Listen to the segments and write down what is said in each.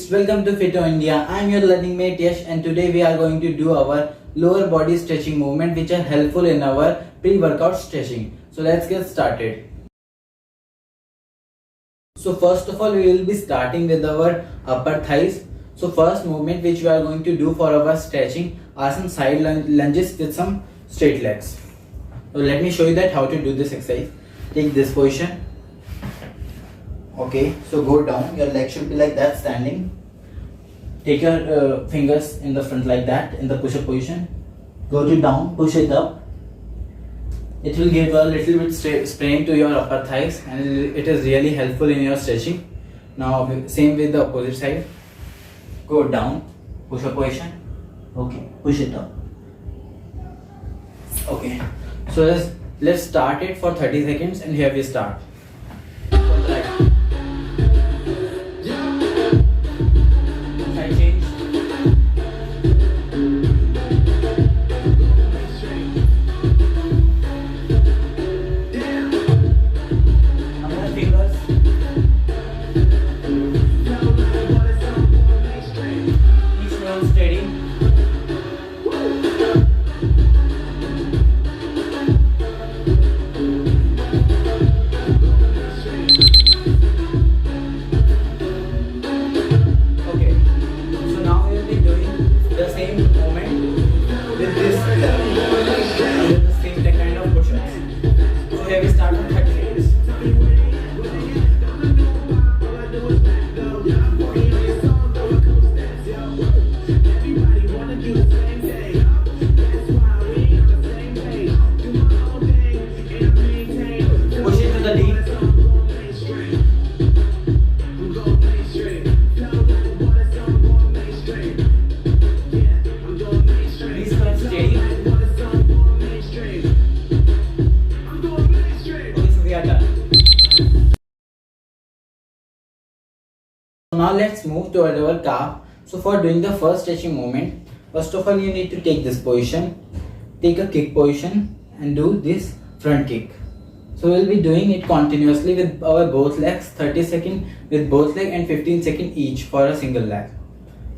kids, welcome to Fito India. I am your learning mate Yash, and today we are going to do our lower body stretching movement which are helpful in our pre-workout stretching. So let's get started. So first of all we will be starting with our upper thighs. So first movement which we are going to do for our stretching are some side lunges with some straight legs. So let me show you that how to do this exercise. Take this position. Okay, so go down, your leg should be like that standing. Take your fingers in the front like that in the push-up position. Go to down, push it up. It will give a little bit strain to your upper thighs and it is really helpful in your stretching. Now same with the opposite side. Go down, push-up position. Okay, push it up. Okay, so let's start it for 30 seconds and here we start. Now let's move toward our calf. So for doing the first stretching movement, first of all you need to take this position, take a kick position and do this front kick. So we'll be doing it continuously with our both legs, 30 seconds with both leg and 15 seconds each for a single leg.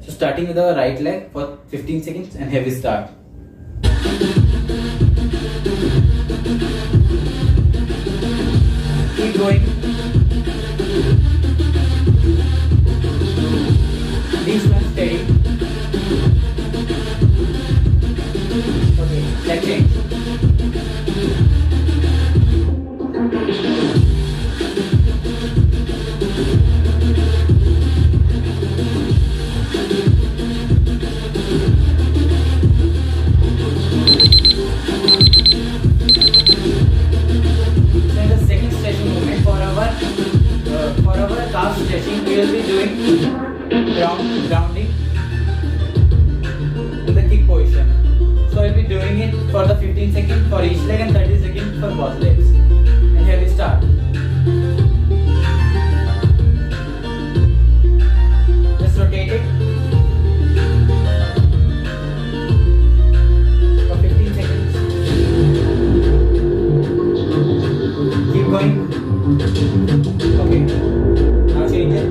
So starting with our right leg for 15 seconds and here we start. Keep going. This one steady. Okay, leg change. Then the second stretching movement for our calf stretching, we will be doing grounding in the kick position. So we'll be doing it for the 15 seconds for each leg and 30 seconds for both legs. And here we start. Just rotate it for 15 seconds. Keep going. Okay. Now change it.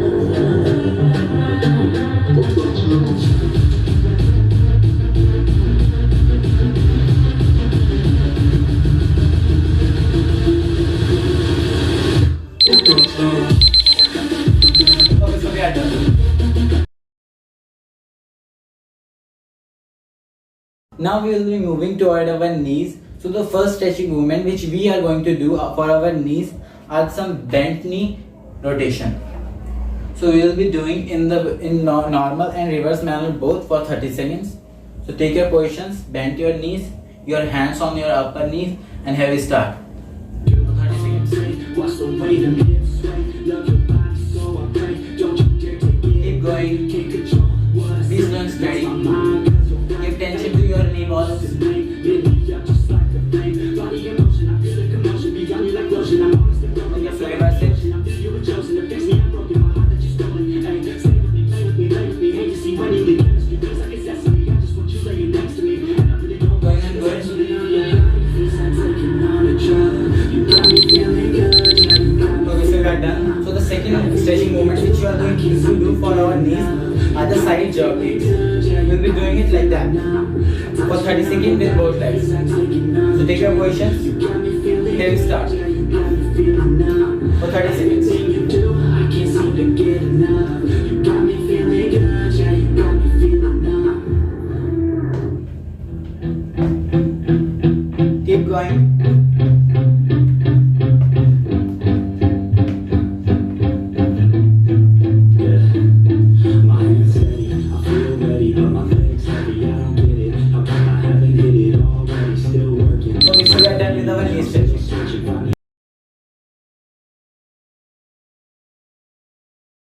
Now we will be moving toward our knees. So the first stretching movement which we are going to do for our knees are some bent knee rotation. So we will be doing in normal and reverse manner both for 30 seconds. So take your positions, bend your knees, your hands on your upper knees and here we start. 30 seconds. Keep going. Please don't steady. Give tension to your knee balls. Reverse it. Going and going. Okay, so it like that for 30 seconds with both legs. So take your positions. Here we start for 30 seconds. Keep going. Okay, so we are done with our knee stretching.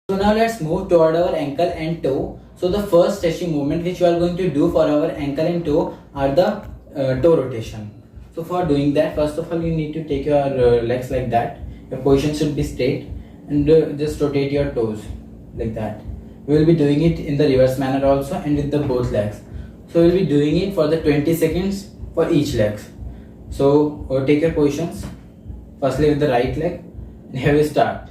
So now let's move toward our ankle and toe. So the first stretching movement which we are going to do for our ankle and toe are the toe rotation. So for doing that, first of all you need to take your legs like that. Your position should be straight and just rotate your toes like that. We will be doing it in the reverse manner also and with the both legs. So we will be doing it for the 20 seconds for each leg. So take your positions. Firstly with the right leg and here we start.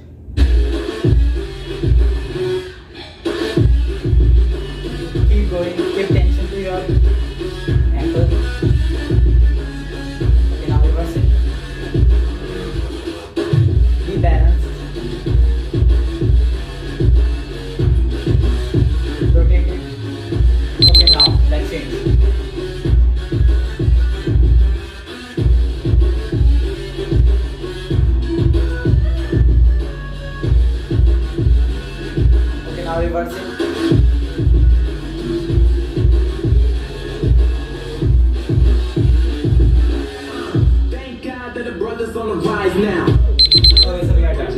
Keep going, keep tension to your ankle. Okay, now reverse it. Be balanced. Rotate it. Okay, now let's change. Okay, now reverse it. On the rise now. Okay, so we are done.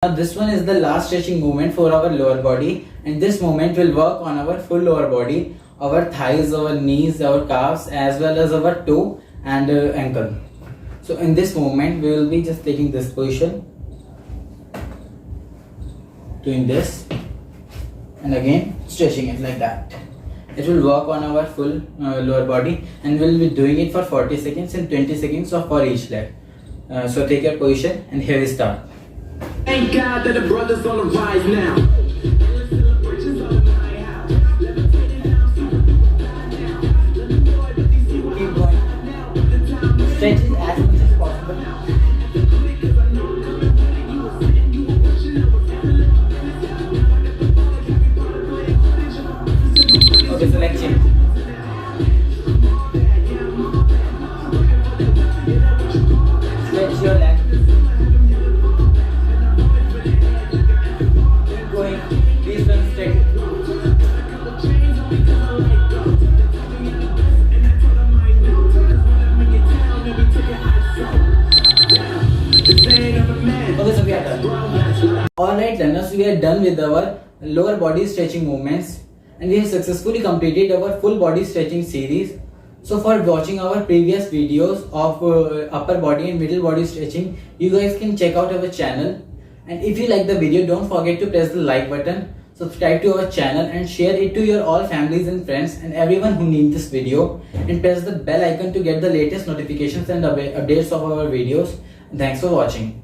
Now this one is the last stretching movement for our lower body, and this movement will work on our full lower body, our thighs, our knees, our calves, as well as our toe and ankle. So in this movement we will be just taking this position, doing this, and again stretching it like that. It will work on our full lower body, and we will be doing it for 40 seconds and 20 seconds for each leg. So take your position and here we start. Thank God that the brothers on the rise now. Keep going. Stretch it as much as possible. Okay, so let's change. Stretch your leg. Keep going. Please don't straight. Okay, so we are done. Alright learners, we are done with our lower body stretching movements, and we have successfully completed our full body stretching series. So for watching our previous videos of upper body and middle body stretching, you guys can check out our channel. And if you like the video, don't forget to press the like button, subscribe to our channel and share it to your all families and friends and everyone who needs this video, and press the bell icon to get the latest notifications and updates of our videos. And thanks for watching.